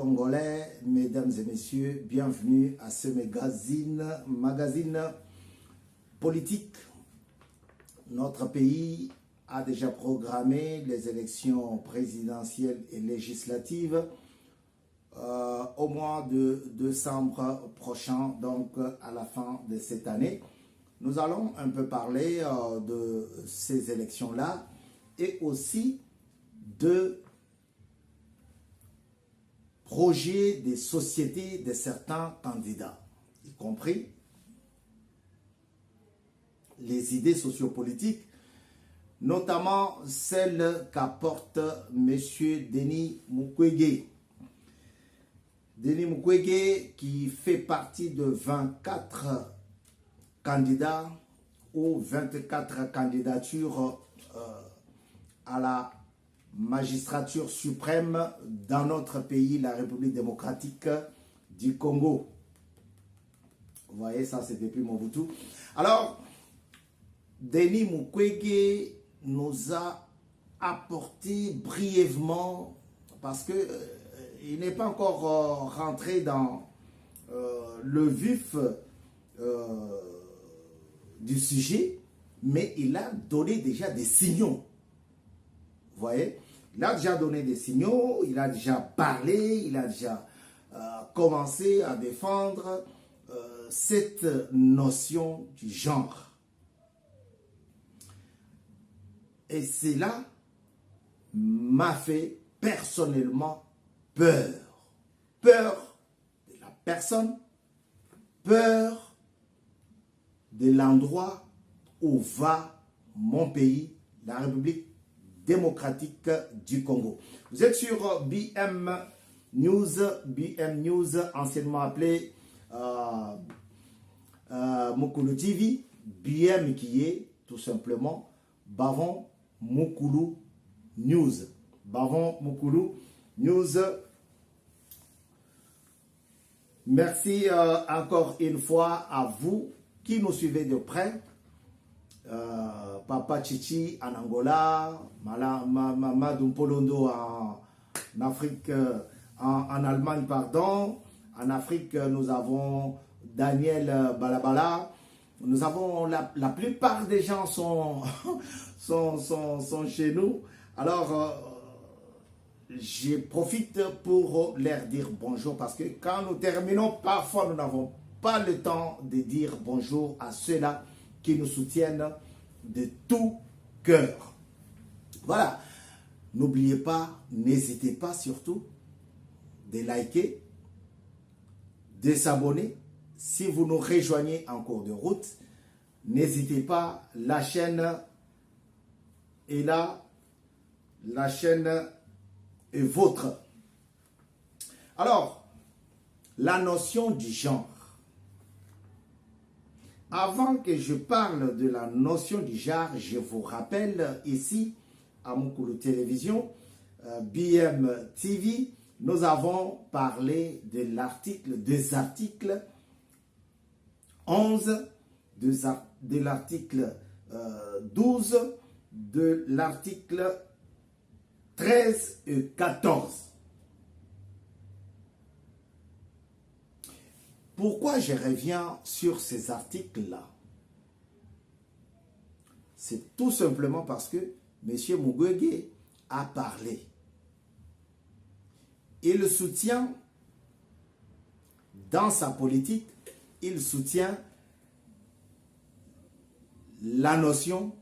Congolais, mesdames et messieurs, bienvenue à ce magazine politique. Notre pays a déjà programmé les élections présidentielles et législatives au mois de décembre prochain, donc à la fin de cette année. Nous allons un peu parler de ces élections-là et aussi de projets des sociétés de certains candidats, y compris les idées sociopolitiques, notamment celles qu'apporte M. Denis Mukwege. Denis Mukwege qui fait partie de 24 candidats ou 24 candidatures à la magistrature suprême dans notre pays, la République démocratique du Congo. Vous voyez, ça c'est depuis Mobutu. Alors, Denis Mukwege nous a apporté brièvement, parce que il n'est pas encore rentré dans le vif du sujet, mais il a donné déjà des signaux. Vous voyez, il a déjà donné des signaux, il a déjà parlé, il a déjà commencé à défendre cette notion du genre. Et cela m'a fait personnellement peur. Peur de la personne, peur de l'endroit où va mon pays, la République démocratique du Congo. Vous êtes sur BM News, anciennement appelé Mukulu TV, BM qui est tout simplement Bavon Mukulu News. Bavon Mukulu News. Merci encore une fois à vous qui nous suivez de près. Papa Chichi en Angola, Mamadou Polondo en Afrique, en Allemagne, pardon. En Afrique, nous avons Daniel Balabala. Nous avons la plupart des gens sont chez nous. Alors, je profite pour leur dire bonjour parce que quand nous terminons, parfois nous n'avons pas le temps de dire bonjour à ceux-là qui nous soutiennent de tout cœur. Voilà. N'oubliez pas, n'hésitez pas surtout de liker, de s'abonner. Si vous nous rejoignez en cours de route, n'hésitez pas, la chaîne est là, la chaîne est vôtre. Alors, la notion du genre. Avant que je parle de la notion du genre, je vous rappelle ici, à Mukulu Télévision, BM TV, nous avons parlé des articles 11, de l'article 12, de l'article 13 et 14. Pourquoi je reviens sur ces articles-là? C'est tout simplement parce que M. Mukwege a parlé. Il soutient, dans sa politique, il soutient la notion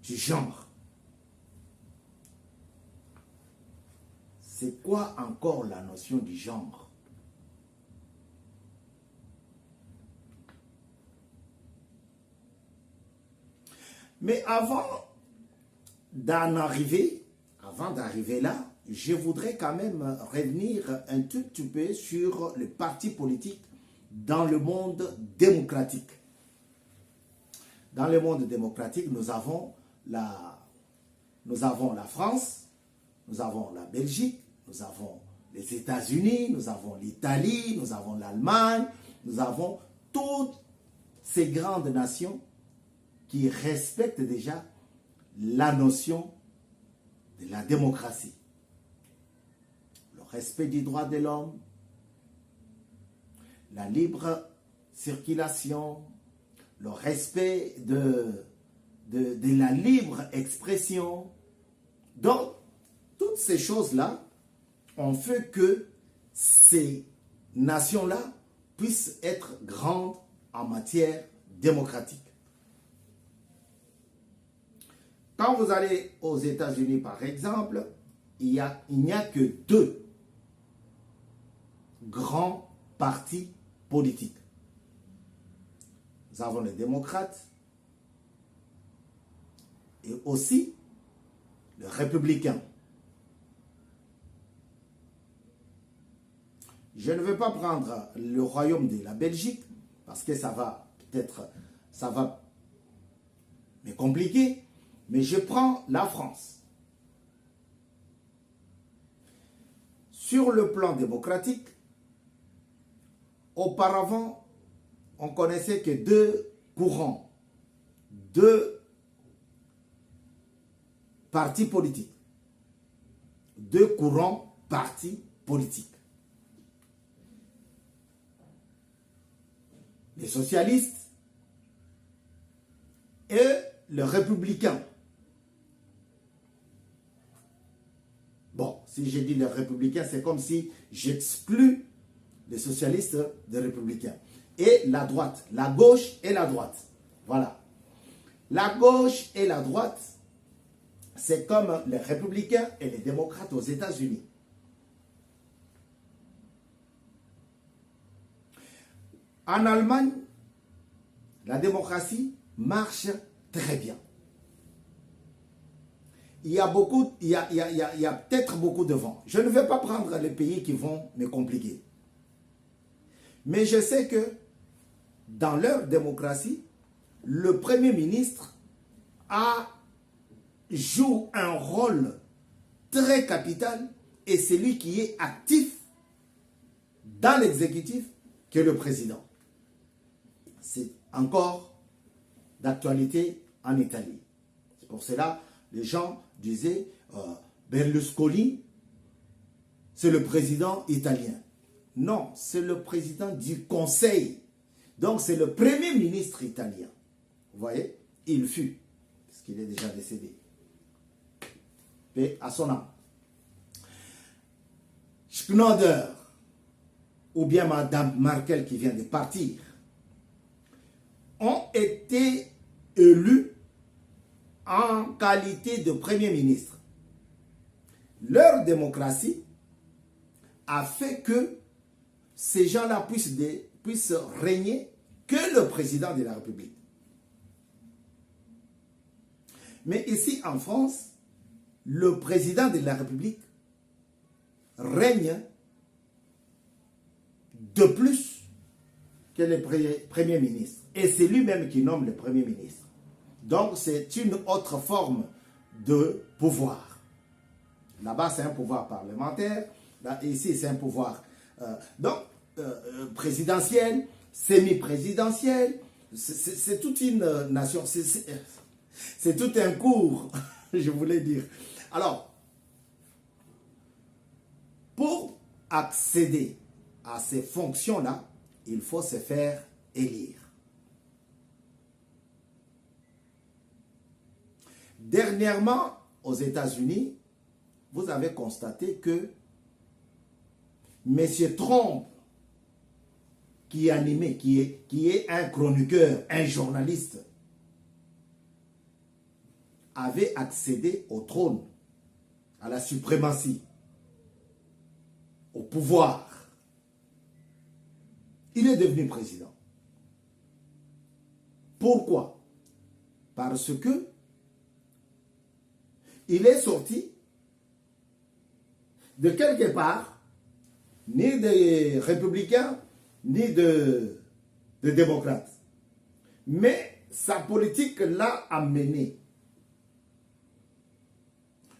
du genre. C'est quoi encore la notion du genre? Mais avant d'arriver là, je voudrais quand même revenir un tout petit peu sur les partis politiques dans le monde démocratique. Dans le monde démocratique, nous avons la France, nous avons la Belgique, nous avons les États-Unis, nous avons l'Italie, nous avons l'Allemagne, nous avons toutes ces grandes nations qui respectent déjà la notion de la démocratie. Le respect des droits de l'homme, la libre circulation, le respect de la libre expression. Donc, toutes ces choses-là ont fait que ces nations-là puissent être grandes en matière démocratique. Quand vous allez aux États-Unis, par exemple, il n'y a que deux grands partis politiques. Nous avons les démocrates et aussi les républicains. Je ne vais pas prendre le royaume de la Belgique parce que ça va me compliquer, mais je prends la France. Sur le plan démocratique, auparavant, on connaissait que deux courants, deux partis politiques, deux courants partis politiques. Les socialistes et les républicains. Bon, si je dis les républicains, c'est comme si j'exclus les socialistes des républicains. Et la droite, la gauche et la droite. Voilà. La gauche et la droite, c'est comme les républicains et les démocrates aux États-Unis. En Allemagne, la démocratie marche très bien. Il y a peut-être beaucoup de vent. Je ne vais pas prendre les pays qui vont me compliquer. Mais je sais que dans leur démocratie, le Premier ministre joue un rôle très capital et c'est lui qui est actif dans l'exécutif que le président. C'est encore d'actualité en Italie. C'est pour cela que les gens disaient Berlusconi, c'est le président italien. Non, c'est le président du Conseil. Donc c'est le Premier ministre italien. Vous voyez, il fut, parce qu'il est déjà décédé. Paix à son âme. Schneider, ou bien Madame Merkel qui vient de partir, ont été élus en qualité de Premier ministre. Leur démocratie a fait que ces gens-là puissent régner que le président de la République. Mais ici en France, le président de la République règne de plus que le Premier ministre. Et c'est lui-même qui nomme le Premier ministre. Donc c'est une autre forme de pouvoir. Là-bas, c'est un pouvoir parlementaire. Là, ici, c'est un pouvoir présidentiel, semi-présidentiel. C'est toute une nation. C'est tout un cours, je voulais dire. Alors, pour accéder à ces fonctions-là, il faut se faire élire. Dernièrement, aux États-Unis, vous avez constaté que M. Trump, qui est animé, qui est un chroniqueur, un journaliste, avait accédé au trône, à la suprématie, au pouvoir. Il est devenu président. Pourquoi? Parce que il est sorti de quelque part, ni des républicains, ni de démocrates. Mais sa politique l'a amené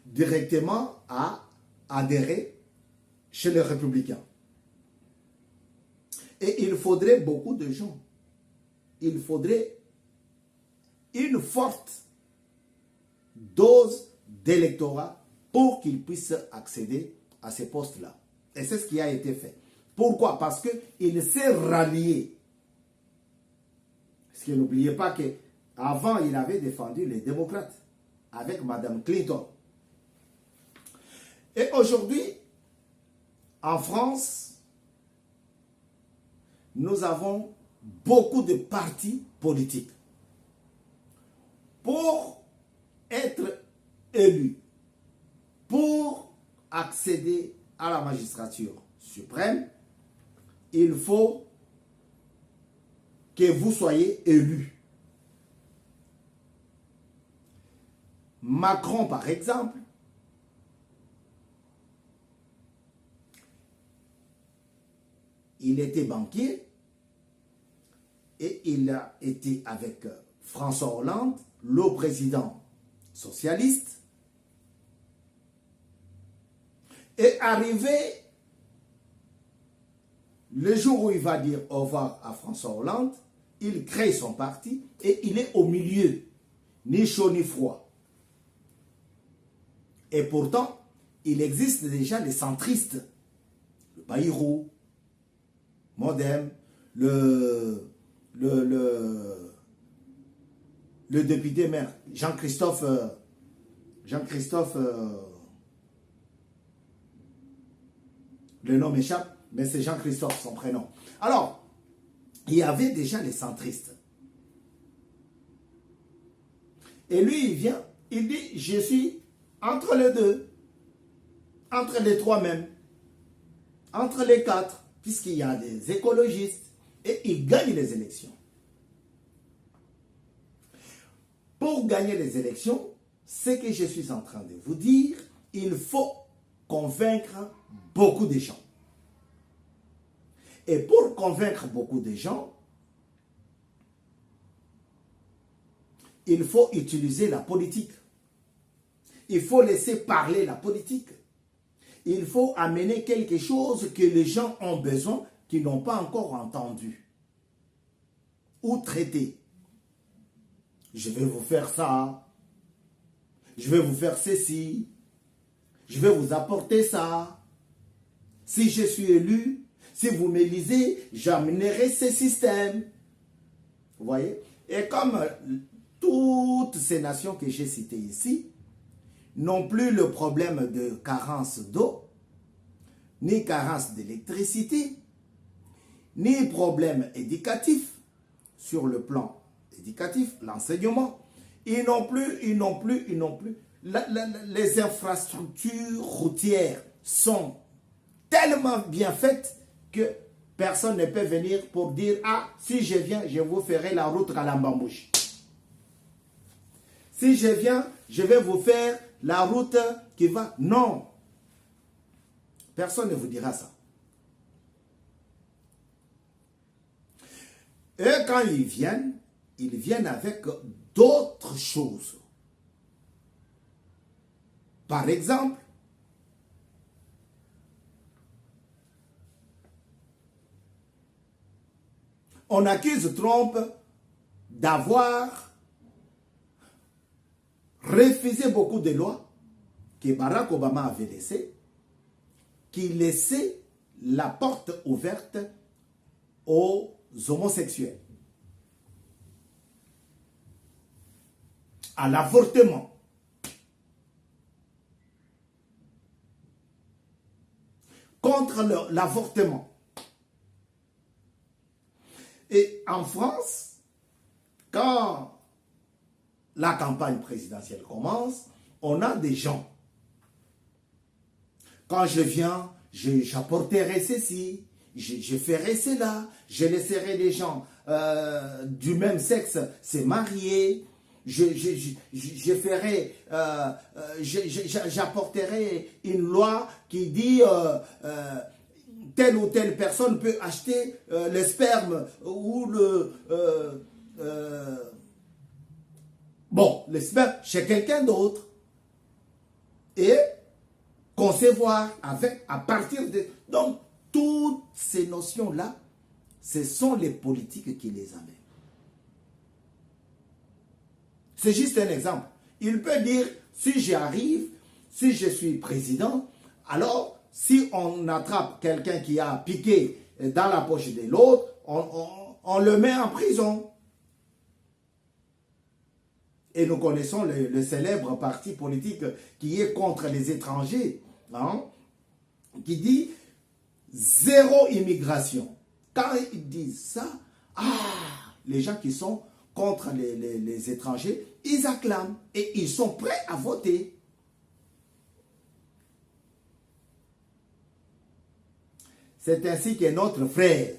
directement à adhérer chez les républicains. Et il faudrait beaucoup de gens. Il faudrait une forte dose d'électorat pour qu'ils puissent accéder à ces postes-là. Et c'est ce qui a été fait. Pourquoi? Parce qu'il s'est rallié. Parce que n'oubliez pas qu'avant, il avait défendu les démocrates avec Mme Clinton. Et aujourd'hui, en France, nous avons beaucoup de partis politiques. Pour être élu, pour accéder à la magistrature suprême, il faut que vous soyez élu. Macron, par exemple, il était banquier et il a été avec François Hollande, le président socialiste, et arrivé le jour où il va dire au revoir à François Hollande, il crée son parti et il est au milieu, ni chaud ni froid. Et pourtant, il existe déjà des centristes, le Bayrou, Modem, le député maire, Jean-Christophe, le nom m'échappe, mais c'est Jean-Christophe son prénom. Alors, il y avait déjà les centristes. Et lui, il vient, il dit, je suis entre les deux, entre les trois même, entre les quatre, puisqu'il y a des écologistes, et il gagne les élections. Pour gagner les élections, ce que je suis en train de vous dire, il faut convaincre beaucoup de gens. Et pour convaincre beaucoup de gens, il faut utiliser la politique. Il faut laisser parler la politique. Il faut amener quelque chose que les gens ont besoin, qu'ils n'ont pas encore entendu ou traité. Je vais vous faire ça. Je vais vous faire ceci. Je vais vous apporter ça. Si je suis élu, si vous m'élisez, j'amènerai ce système. Vous voyez? Et comme toutes ces nations que j'ai citées ici n'ont plus le problème de carence d'eau, ni carence d'électricité, ni problème éducatif sur le plan éducatif, l'enseignement, ils n'ont plus, les infrastructures routières sont tellement bien faites que personne ne peut venir pour dire « Ah, si je viens, je vous ferai la route à l'Ambambouche. Si je viens, je vais vous faire la route qui va... » Non. Personne ne vous dira ça. Et quand ils viennent avec d'autres choses. Par exemple, on accuse Trump d'avoir refusé beaucoup de lois que Barack Obama avait laissées, qui laissaient la porte ouverte aux homosexuels, à l'avortement. Contre l'avortement. Et en France, quand la campagne présidentielle commence, on a des gens. Quand je viens, j'apporterai ceci, je ferai cela, je laisserai les gens du même sexe se marier, j'apporterai une loi qui dit telle ou telle personne peut acheter le sperme ou le sperme chez quelqu'un d'autre et concevoir à partir de... Donc, toutes ces notions-là, ce sont les politiques qui les amènent. C'est juste un exemple. Il peut dire, si j'arrive, si je suis président, alors si on attrape quelqu'un qui a piqué dans la poche de l'autre, on le met en prison. Et nous connaissons le célèbre parti politique qui est contre les étrangers, hein, qui dit zéro immigration. Quand ils disent ça, les gens qui sont contre les étrangers, ils acclament et ils sont prêts à voter. C'est ainsi que notre frère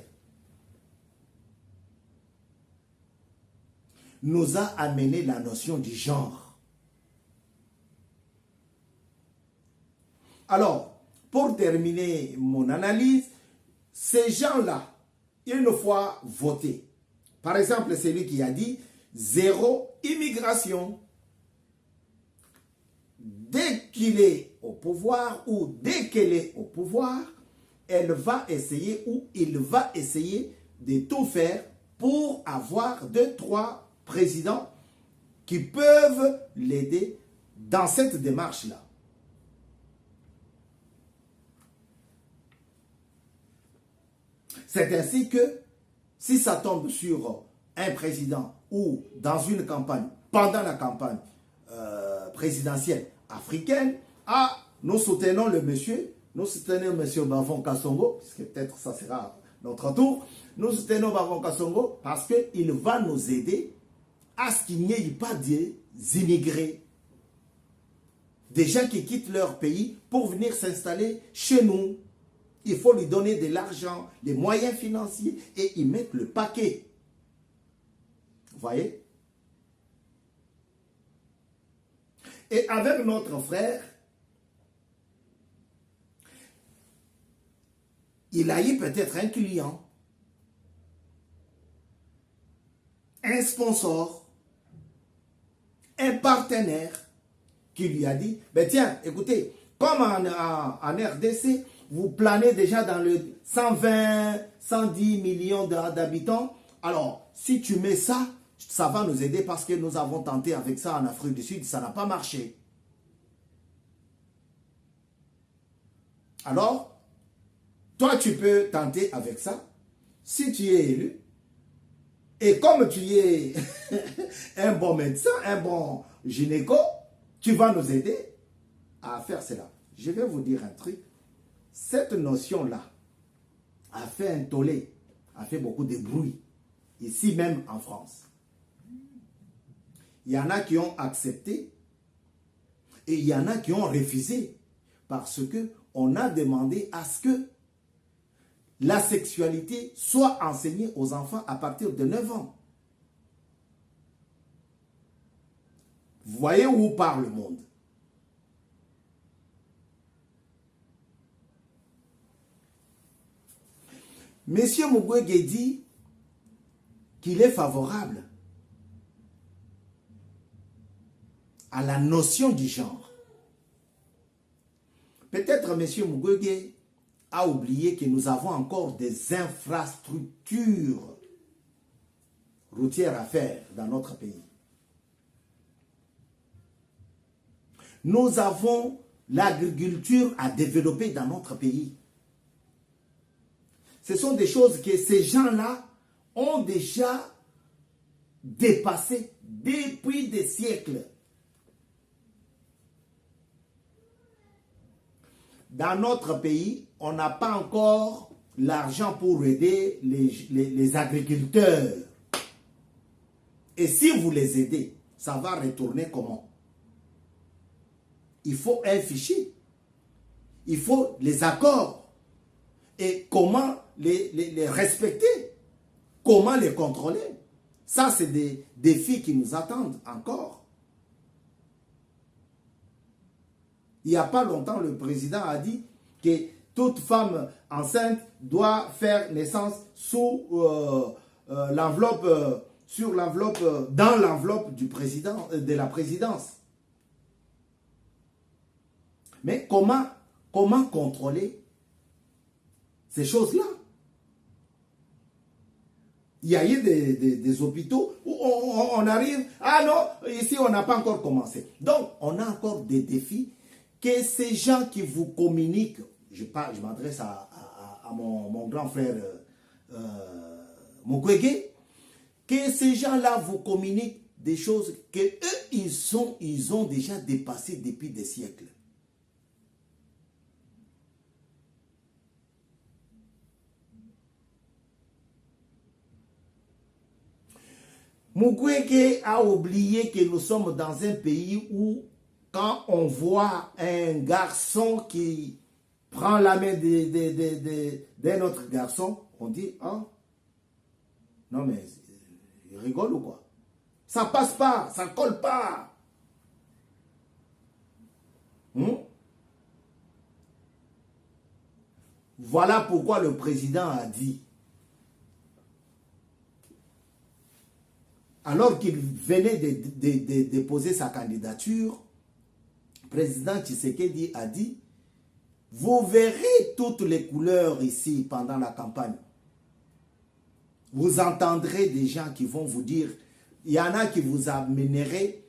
nous a amené la notion du genre. Alors, pour terminer mon analyse, ces gens-là, une fois votés, par exemple, celui qui a dit zéro immigration, dès qu'il est au pouvoir ou dès qu'elle est au pouvoir, elle va essayer ou il va essayer de tout faire pour avoir 2-3 présidents qui peuvent l'aider dans cette démarche-là. C'est ainsi que si ça tombe sur un président ou dans une campagne, pendant la campagne présidentielle africaine, nous soutenons le monsieur, nous soutenons M. Bavon Kassongo, parce que peut-être ça sera notre tour, nous soutenons Bavon Kassongo parce qu'il va nous aider à ce qu'il n'y ait pas des immigrés, des gens qui quittent leur pays pour venir s'installer chez nous. Il faut lui donner de l'argent, des moyens financiers et y mettre le paquet. Vous voyez? Et avec notre frère, il a eu peut-être un client, un sponsor, un partenaire qui lui a dit, ben tiens, écoutez, comme en RDC, vous planez déjà dans le 120, 110 millions d'habitants, alors si tu mets ça, ça va nous aider parce que nous avons tenté avec ça en Afrique du Sud, ça n'a pas marché. Alors, toi tu peux tenter avec ça, si tu es élu, et comme tu es un bon médecin, un bon gynéco, tu vas nous aider à faire cela. Je vais vous dire un truc. Cette notion-là a fait un tollé, a fait beaucoup de bruit, ici même en France. Il y en a qui ont accepté et il y en a qui ont refusé parce qu'on a demandé à ce que la sexualité soit enseignée aux enfants à partir de 9 ans. Vous voyez où part le monde? Monsieur Mukwege dit qu'il est favorable à la notion du genre. Peut-être Monsieur Mukwege a oublié que nous avons encore des infrastructures routières à faire dans notre pays. Nous avons l'agriculture à développer dans notre pays. Ce sont des choses que ces gens-là ont déjà dépassées depuis des siècles. Dans notre pays, on n'a pas encore l'argent pour aider les agriculteurs. Et si vous les aidez, ça va retourner comment? Il faut un fichier. Il faut les accords. Et comment les respecter? Comment les contrôler? Ça, c'est des défis qui nous attendent encore. Il n'y a pas longtemps, le président a dit que toute femme enceinte doit faire naissance sous l'enveloppe, dans l'enveloppe du président, de la présidence. Mais comment contrôler ces choses-là? Il y a eu des hôpitaux où on arrive, ah non, ici on n'a pas encore commencé. Donc, on a encore des défis que ces gens qui vous communiquent je m'adresse à mon grand frère Mukwege, que ces gens-là vous communiquent des choses que eux, ils ont déjà dépassées depuis des siècles. Mukwege a oublié que nous sommes dans un pays où, quand on voit un garçon qui prend la main d'un autre garçon, on dit, ah, non mais, il rigole ou quoi? Ça passe pas, ça colle pas. Voilà pourquoi le président a dit, alors qu'il venait de déposer sa candidature, le président Tshisekedi a dit, vous verrez toutes les couleurs ici pendant la campagne. Vous entendrez des gens qui vont vous dire, il y en a qui vous amèneraient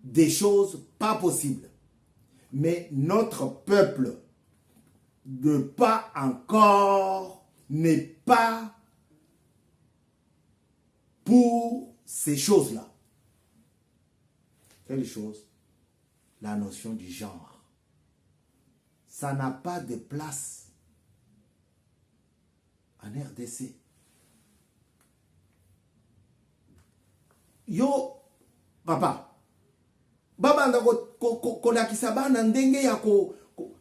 des choses pas possibles. Mais notre peuple n'est pas pour ces choses-là. Quelle chose? La notion du genre. Ça n'a pas de place en RDC. Yo, papa, baba ndako kolakisa bana ndenge ya ko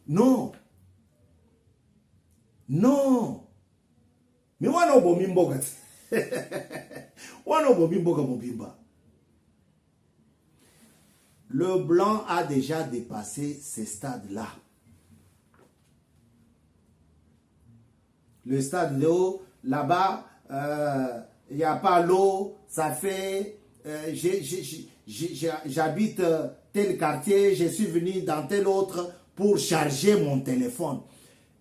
non. Non. Mais wana obomi mboka. Wana obomi mboka mobimba. Le blanc a déjà dépassé ces stades-là. Le stade de l'eau, là-bas, il n'y a pas l'eau, ça fait... j'habite tel quartier, je suis venu dans tel autre pour charger mon téléphone.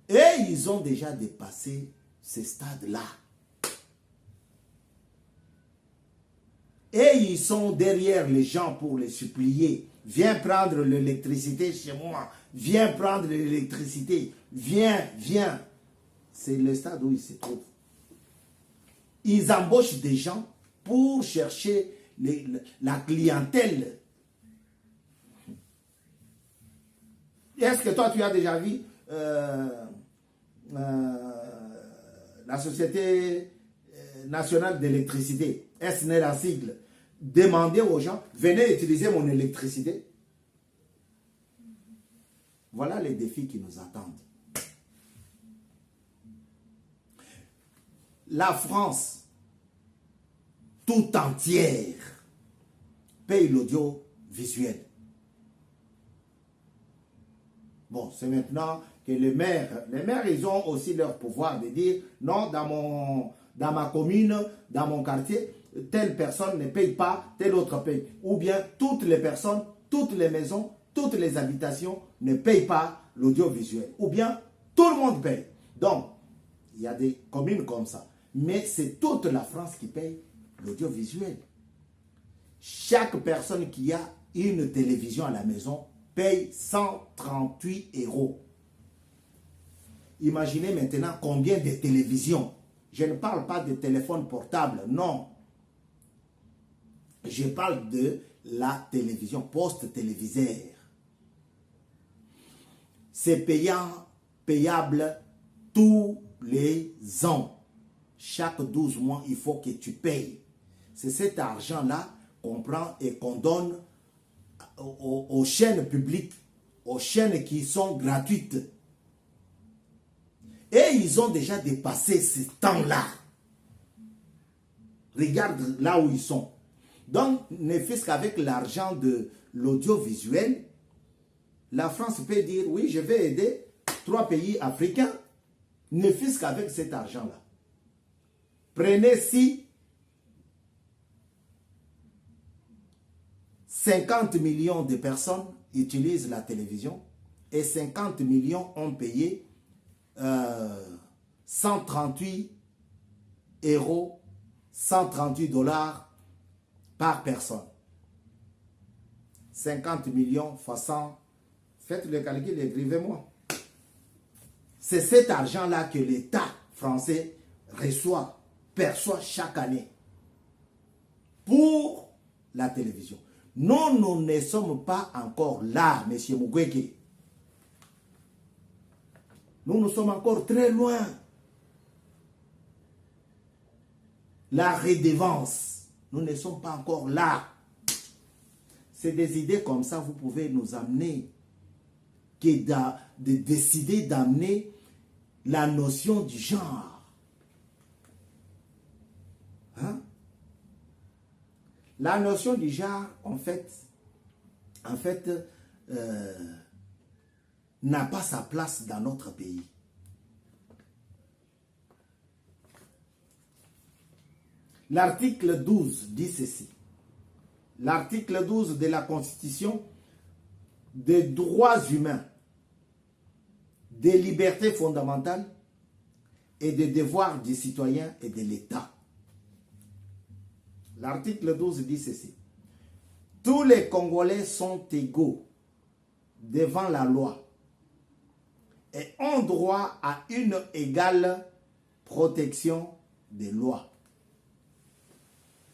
Et ils ont déjà dépassé ces stades-là. Et ils sont derrière les gens pour les supplier. Viens prendre l'électricité chez moi. Viens prendre l'électricité. Viens, viens. C'est le stade où ils se trouvent. Ils embauchent des gens pour chercher la clientèle. Est-ce que toi, tu as déjà vu la Société nationale d'électricité, SNEL en sigle, demander aux gens, venez utiliser mon électricité? Voilà les défis qui nous attendent. La France tout entière paye l'audiovisuel. Bon, c'est maintenant que les maires, ils ont aussi leur pouvoir de dire, non, dans ma commune, dans mon quartier, telle personne ne paye pas, telle autre paye. Ou bien toutes les personnes, toutes les maisons, toutes les habitations ne payent pas l'audiovisuel. Ou bien tout le monde paye. Donc, il y a des communes comme ça. Mais c'est toute la France qui paye l'audiovisuel. Chaque personne qui a une télévision à la maison paye 138 €. Imaginez maintenant combien de télévisions. Je ne parle pas de téléphone portable, non. Je parle de la télévision post-téléviseur. C'est payable tous les ans. Chaque 12 mois, il faut que tu payes. C'est cet argent-là qu'on prend et qu'on donne aux chaînes publiques, aux chaînes qui sont gratuites. Et ils ont déjà dépassé ce temps-là. Regarde là où ils sont. Donc, ne fût-ce qu'avec l'argent de l'audiovisuel, la France peut dire, oui, je vais aider 3 pays africains, ne fût-ce qu'avec cet argent-là. Prenez si 50 millions de personnes utilisent la télévision et 50 millions ont payé 138 €, 138 $ par personne. 50 millions fois 100, faites le calcul, écrivez-moi. C'est cet argent-là que l'État français perçoit chaque année pour la télévision. Nous ne sommes pas encore là, M. Mukwege. Nous sommes encore très loin. La redevance, nous ne sommes pas encore là. C'est des idées comme ça, vous pouvez nous amener, de décider d'amener la notion du genre. Hein? La notion du genre, en fait n'a pas sa place dans notre pays. L'article 12 dit ceci. L'article 12 de la Constitution des droits humains, des libertés fondamentales et des devoirs des citoyens et de l'État. L'article 12 dit ceci. Tous les Congolais sont égaux devant la loi et ont droit à une égale protection des lois.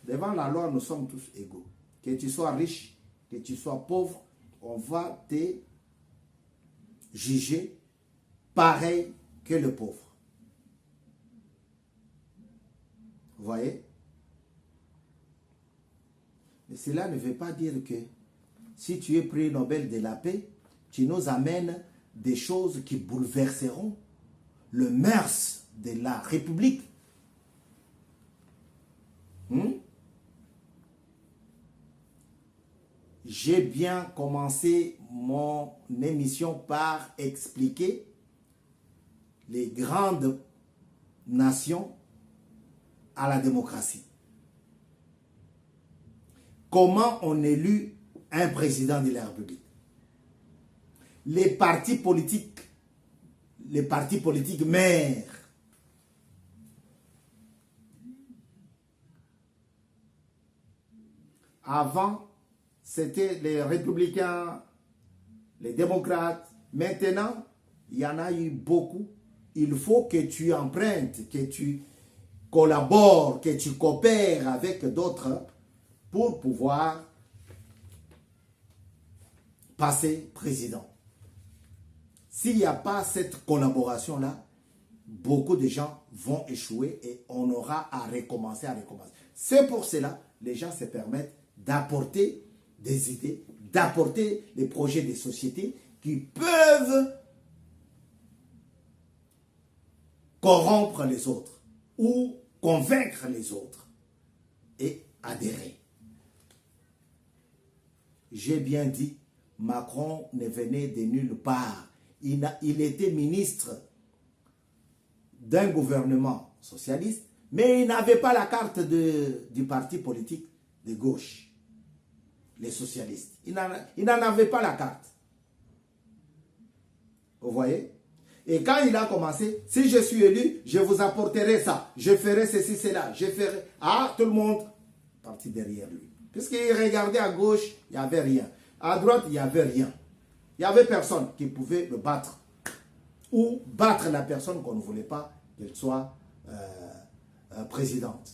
Devant la loi, nous sommes tous égaux. Que tu sois riche, que tu sois pauvre, on va te juger pareil que le pauvre. Vous voyez? Mais cela ne veut pas dire que si tu es prix Nobel de la paix, tu nous amènes des choses qui bouleverseront le mœurs de la République. J'ai bien commencé mon émission par expliquer les grandes nations à la démocratie. Comment on élit un président de la République? Les partis politiques mères. Avant, c'était les républicains, les démocrates. Maintenant, il y en a eu beaucoup. Il faut que tu empruntes, que tu collabores, que tu coopères avec d'autres pour pouvoir passer président. S'il n'y a pas cette collaboration-là, beaucoup de gens vont échouer et on aura à recommencer, C'est pour cela que les gens se permettent d'apporter des idées, d'apporter les projets des sociétés qui peuvent corrompre les autres ou convaincre les autres et adhérer. J'ai bien dit, Macron ne venait de nulle part. Il était ministre d'un gouvernement socialiste, mais il n'avait pas la carte du parti politique de gauche. Les socialistes. Il n'en avait pas la carte. Vous voyez? Et quand il a commencé, si je suis élu, je vous apporterai ça. Je ferai ceci, cela. Je ferai... Ah, tout le monde parti derrière lui. Puisqu'il regardait à gauche, il n'y avait rien. À droite, il n'y avait rien. Il n'y avait personne qui pouvait le battre. Ou battre la personne qu'on ne voulait pas qu'elle soit présidente.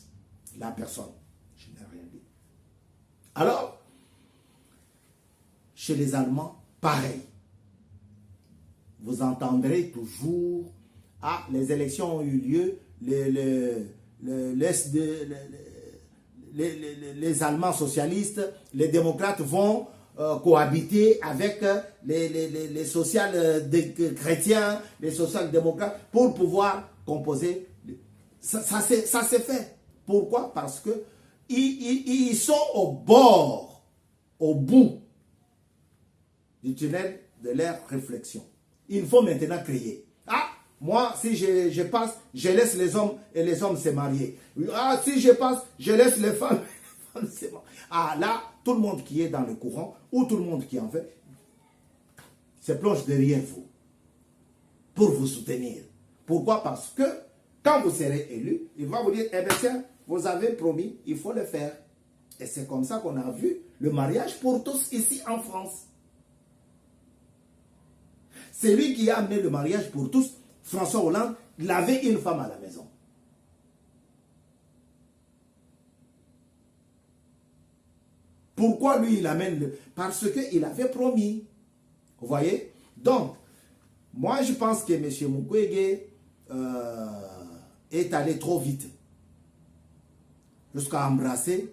La personne. Je n'ai rien dit. Alors, chez les Allemands, pareil. Vous entendrez toujours, ah, les élections ont eu lieu, les Allemands socialistes, les démocrates vont cohabiter avec les social-chrétiens, les social-démocrates, pour pouvoir composer. Ça s'est fait. Pourquoi? Parce que ils sont au bord, au bout du tunnel de leur réflexion. Il faut maintenant créer. Ah, moi, si je passe, je laisse les hommes et les hommes se marier. Ah, si je passe, je laisse les femmes et les femmes se marier. Ah, là, tout le monde qui est dans le courant, ou tout le monde qui en fait, se plonge derrière vous pour vous soutenir. Pourquoi? Parce que quand vous serez élu, il va vous dire, eh bien tiens, vous avez promis, il faut le faire. Et c'est comme ça qu'on a vu le mariage pour tous ici en France. C'est lui qui a amené le mariage pour tous François Hollande, il avait une femme à la maison. Pourquoi lui, il amène le... Parce qu'il avait promis. Vous voyez? Donc, moi, je pense que M. Mukwege est allé trop vite. Jusqu'à embrasser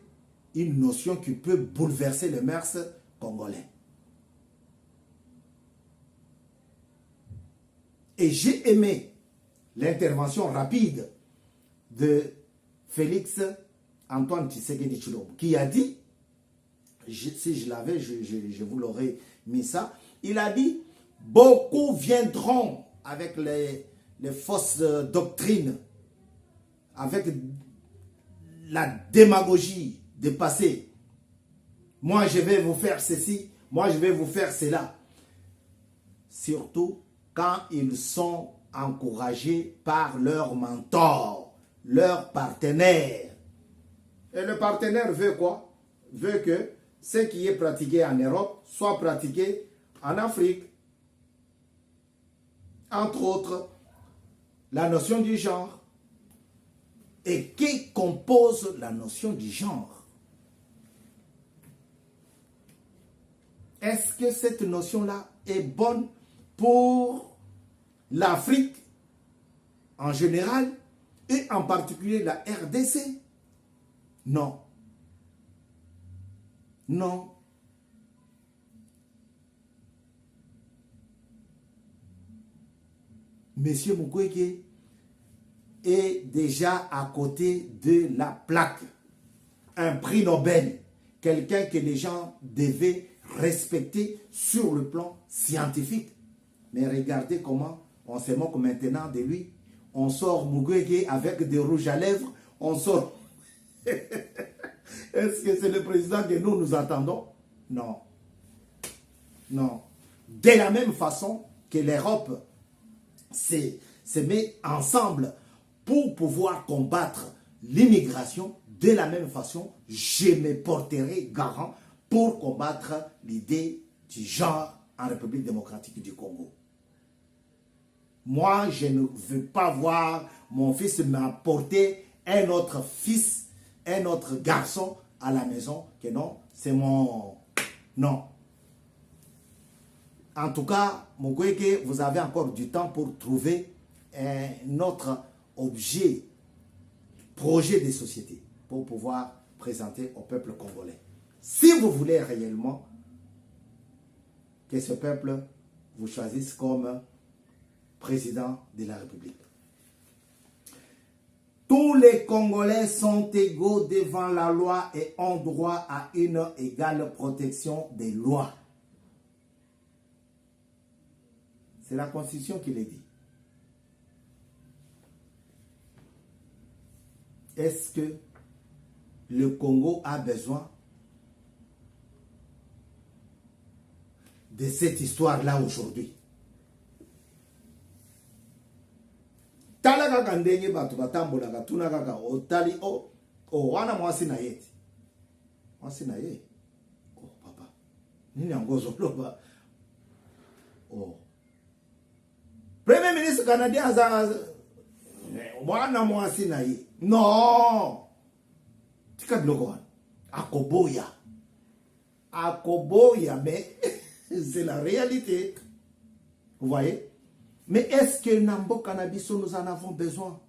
une notion qui peut bouleverser les mœurs congolais. Et j'ai aimé l'intervention rapide de Félix Antoine Tshisekedi Tshilombo, qui a dit, si je l'avais, je vous l'aurais mis ça, il a dit, beaucoup viendront avec les fausses doctrines, avec la démagogie de passé. Moi, je vais vous faire ceci, moi, je vais vous faire cela. Surtout quand ils sont encouragés par leur mentor, leur partenaire. Et le partenaire veut quoi? Veut que ce qui est pratiqué en Europe soit pratiqué en Afrique. Entre autres, la notion du genre. Et qui compose la notion du genre? Est-ce que cette notion-là est bonne pour l'Afrique en général et en particulier la RDC? Non. Non. Monsieur Mukwege est déjà à côté de la plaque. Un prix Nobel. Quelqu'un que les gens devaient respecter sur le plan scientifique. Mais regardez comment on se moque maintenant de lui. On sort Mukwege avec des rouges à lèvres. On sort... Est-ce que c'est le président que nous attendons? Non. Non. De la même façon que l'Europe se met ensemble pour pouvoir combattre l'immigration, de la même façon, je me porterai garant pour combattre l'idée du genre en République démocratique du Congo. Moi, je ne veux pas voir mon fils m'apporter un autre fils, un autre garçon à la maison, que non, c'est mon... Non. En tout cas, Mukwege, vous avez encore du temps pour trouver un autre objet, projet de société, pour pouvoir présenter au peuple congolais. Si vous voulez réellement que ce peuple vous choisisse comme président de la République. Tous les Congolais sont égaux devant la loi et ont droit à une égale protection des lois. C'est la Constitution qui le dit. Est-ce que le Congo a besoin de cette histoire-là aujourd'hui? Talaka kandenge batu batambola katuna kaka otali wana mwasi na yeti. Mwasi na ye. Oh papa. Nini angozo loba. Oh. Premier ministre canadien aza wana mwasi na ye. Non. Tika biloko wana. Akoboya. Akoboya, mais c'est la réalité. Vous voyez? Mais est-ce que Nambo Cannabiso, nous en avons besoin?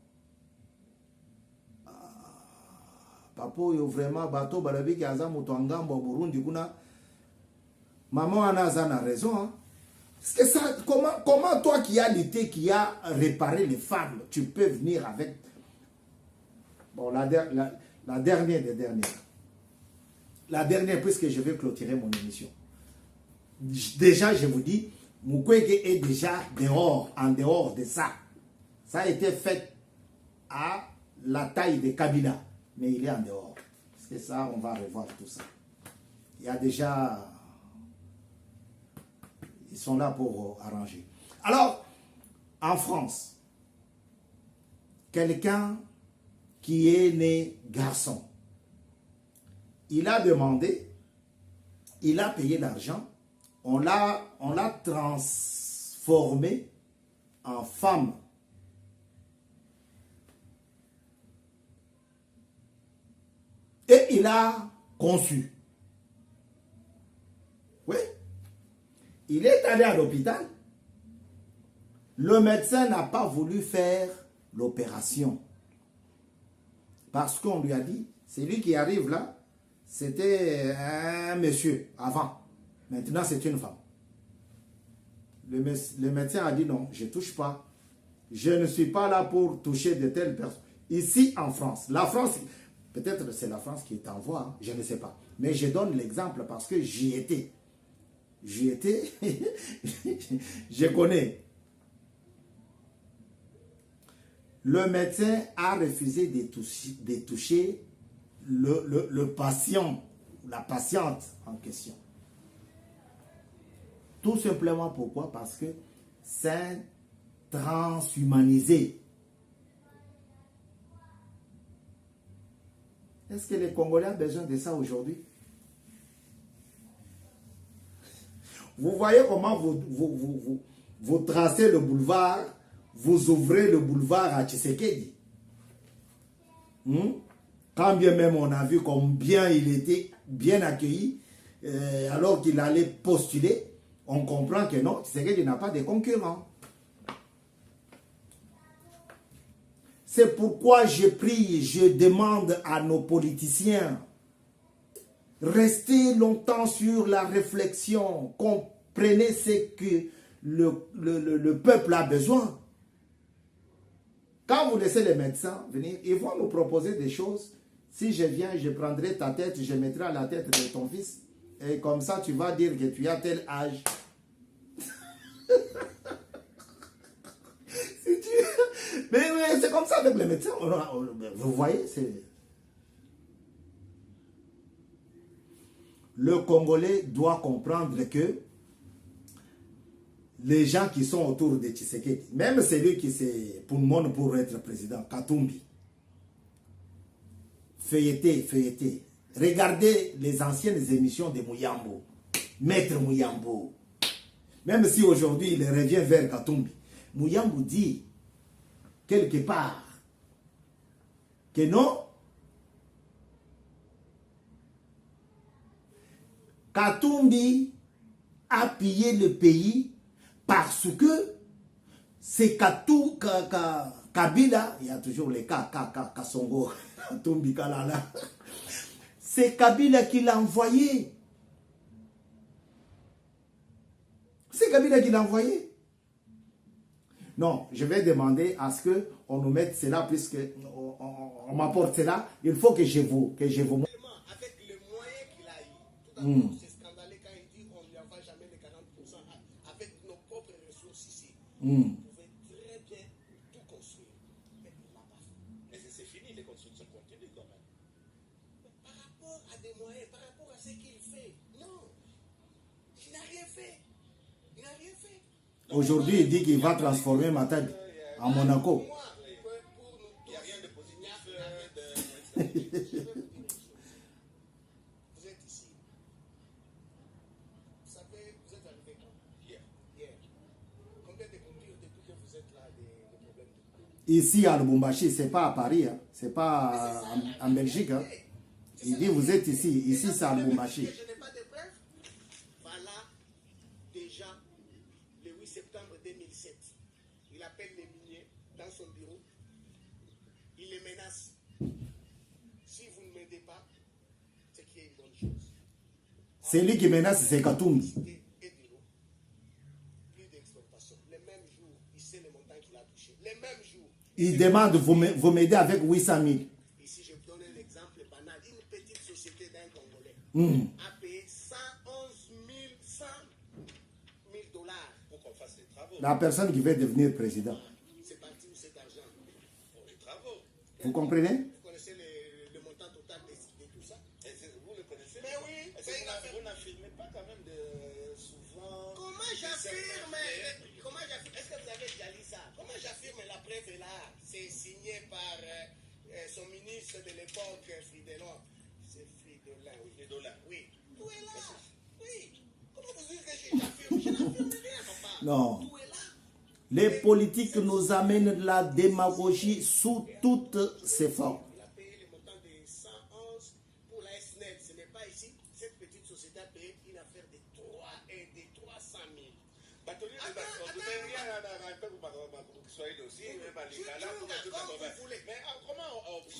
Papo, yo vraiment, bateau, balabi, qui a za moutouangambo, Burundi, kuna. Maman a raison. Hein? Parce que ça, comment toi qui as lutté, qui as réparé les femmes, tu peux venir avec... Bon, la dernière des dernières. La dernière, puisque je vais clôturer mon émission. Déjà, je vous dis, Mukwege est déjà dehors, en dehors de ça. Ça a été fait à la taille de Kabila, mais il est en dehors. Parce que ça, on va revoir tout ça. Il y a déjà... Ils sont là pour arranger. Alors, en France, quelqu'un qui est né garçon, il a demandé, il a payé l'argent, on l'a transformé en femme qu'il a conçu. Oui. Il est allé à l'hôpital. Le médecin n'a pas voulu faire l'opération. Parce qu'on lui a dit, c'est lui qui arrive là, c'était un monsieur avant. Maintenant, c'est une femme. Le médecin a dit non, je ne touche pas. Je ne suis pas là pour toucher de telles personnes. Ici en France, la France, peut-être c'est la France qui t'envoie, hein, je ne sais pas. Mais je donne l'exemple parce que j'y étais. J'y étais, je connais. Le médecin a refusé de toucher le patient, la patiente en question. Tout simplement pourquoi? Parce que c'est transhumanisé. Est-ce que les Congolais ont besoin de ça aujourd'hui? Vous voyez comment vous tracez le boulevard, vous ouvrez le boulevard à Tshisekedi. Quand bien même on a vu combien il était bien accueilli, alors qu'il allait postuler, on comprend que non, Tshisekedi n'a pas de concurrent. C'est pourquoi je prie, je demande à nos politiciens, restez longtemps sur la réflexion, comprenez ce que le peuple a besoin. Quand vous laissez les médecins venir, ils vont nous proposer des choses. Si je viens, je prendrai ta tête, je mettrai à la tête de ton fils. Et comme ça, tu vas dire que tu as tel âge. Mais c'est comme ça avec les médecins. Vous voyez, c'est... Le Congolais doit comprendre que les gens qui sont autour de Tshisekedi, même celui qui s'est pour le monde pour être président, Katumbi, feuilletez. Regardez les anciennes émissions de Mouyambo, Maître Mouyambo. Même si aujourd'hui il revient vers Katumbi, Mouyambo dit quelque part que non, Katumbi a pillé le pays parce que c'est Kabila, il y a toujours les cas, Kasongo, Katumbi, Kalala. C'est Kabila qui l'a envoyé. C'est Kabila qui l'a envoyé. Non, je vais demander à ce qu'on nous mette cela, puisque on m'apporte cela. Il faut que je vous... Avec les moyens qu'il a eu, tout à l'heure, c'est scandaleux quand il dit qu'on ne lui envoie jamais les 40% avec nos propres ressources ici. On pouvait très bien tout construire. Mais il n'a pas fait. Mais c'est fini, les constructions continuent quand même. Mais par rapport à des moyens, par rapport à ce qu'il fait, non. Il n'a rien fait. Il n'a rien fait. Aujourd'hui, il dit qu'il va transformer Matadi en Monaco. Il n'y a rien de positif. Vous êtes ici. Vous savez, vous êtes arrivé quand? Hier. Combien de coupures depuis que vous êtes là, des problèmes de coupures? Ici à Lubumbashi, ce n'est pas à Paris, hein. Ce n'est pas en Belgique. Hein. Il dit vous êtes ici. Ici, c'est à Lubumbashi. Je n'ai pas de preuves. Voilà, déjà, le 8 septembre 2007, il appelle les miniers dans son bureau. Il les menace. Si vous ne m'aidez pas, c'est qu'il y a une bonne chose. C'est lui qui menace, c'est Katumbi. Plus d'exploitation. Les mêmes jours, il sait les montants qu'il a touchés. Les mêmes jours. Il demande, vous m'aidez avec 800 000. Ici, je vous donne un exemple banal. Une petite société d'un Congolais a payé 111 000 dollars pour qu'on fasse les travaux. La personne qui veut devenir président. C'est parti où cet argent? Pour les travaux. Vous comprenez? Vous connaissez le montant total de tout ça? Vous le connaissez? Mais oui. Vous n'affirmez pas quand même souvent... Comment j'affirme? Est-ce que vous avez déjà lu ça? Comment j'affirme? La preuve est là. C'est signé par son ministre de l'époque, Fridolin. C'est Fridolin, oui. Fridolin. Oui. Tout est là. Oui. Comment vous dites que j'affirme? Je n'affirme rien, papa. Non. Tout est là. Les politiques nous amènent la démagogie sous toutes ses formes. Il a payé le montant de 111 pour la ici, cette petite société a payé une affaire de 300 000.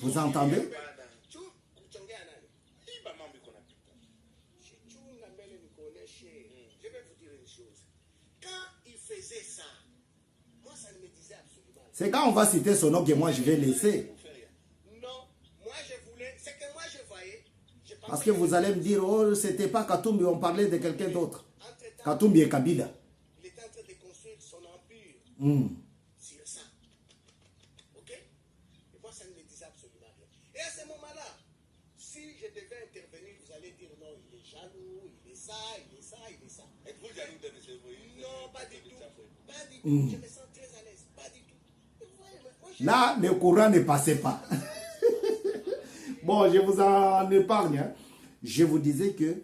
Vous entendez? Je vais vous dire une chose. Quand il faisait ça, moi ça ne me disait absolument rien. C'est quand on va citer son nom que moi je vais laisser. Non, moi je voulais, c'est que moi je voyais. Parce que vous allez me dire, oh, c'était pas Katumbi, on parlait de quelqu'un d'autre. Katumbi et Kabila. Il était en train de construire son empire sur ça. Ok? Et moi ça ne me disait absolument rien. Et à ce moment-là, si je devais intervenir, vous allez dire non, il est jaloux, il est ça, il est ça, il est ça. Êtes-vous jaloux de M. Voyer? Non, pas du tout. Pas du tout. Je me sens très à l'aise. Pas du tout. Là, le courant ne passait pas. Bon, je vous en épargne. Hein. Je vous disais que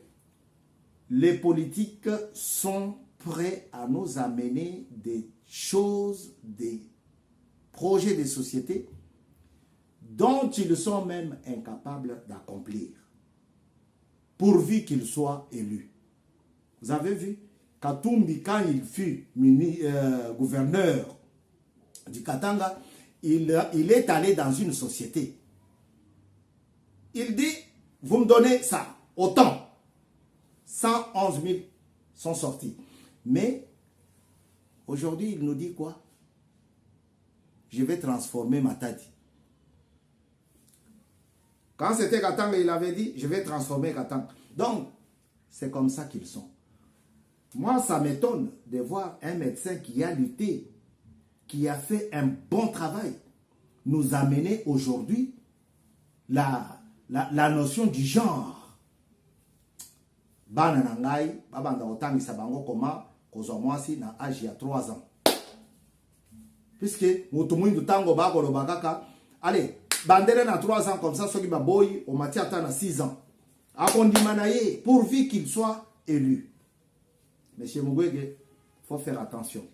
les politiques sont prêts à nous amener des choses, des projets de société dont ils sont même incapables d'accomplir, pourvu qu'ils soient élus. Vous avez vu, Katumbi, quand il fut gouverneur du Katanga, il est allé dans une société. Il dit, vous me donnez ça, autant. 111 000 sont sortis. Mais, aujourd'hui, il nous dit quoi? Je vais transformer Matadi. Quand c'était Katanga, il avait dit, je vais transformer Katanga. Donc, c'est comme ça qu'ils sont. Moi, ça m'étonne de voir un médecin qui a lutté, qui a fait un bon travail, nous amener aujourd'hui la notion du genre. Bana nangai, babanda otangisa bango koma kozwa mwasi na âge ya 3 ans. Puisque mutumundu tango bako lo bakaka, allez, bandele na 3 ans comme ça, soki baboyi, au matiata na 6 ans. Akondimanaye, pourvu qu'il soit élu. Monsieur Mugwege, il faut faire attention.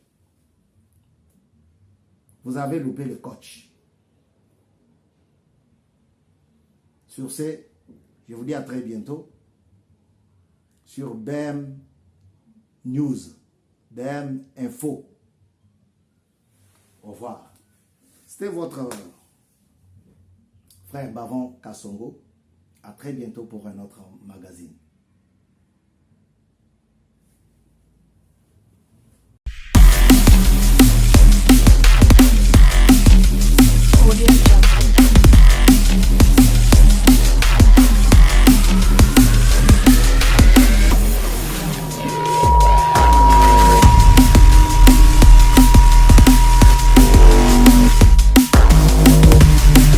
Vous avez loupé le coach. Sur ce, je vous dis à très bientôt sur BM News, BM Info. Au revoir. C'était votre frère Bavon Kassongo. À très bientôt pour un autre magazine.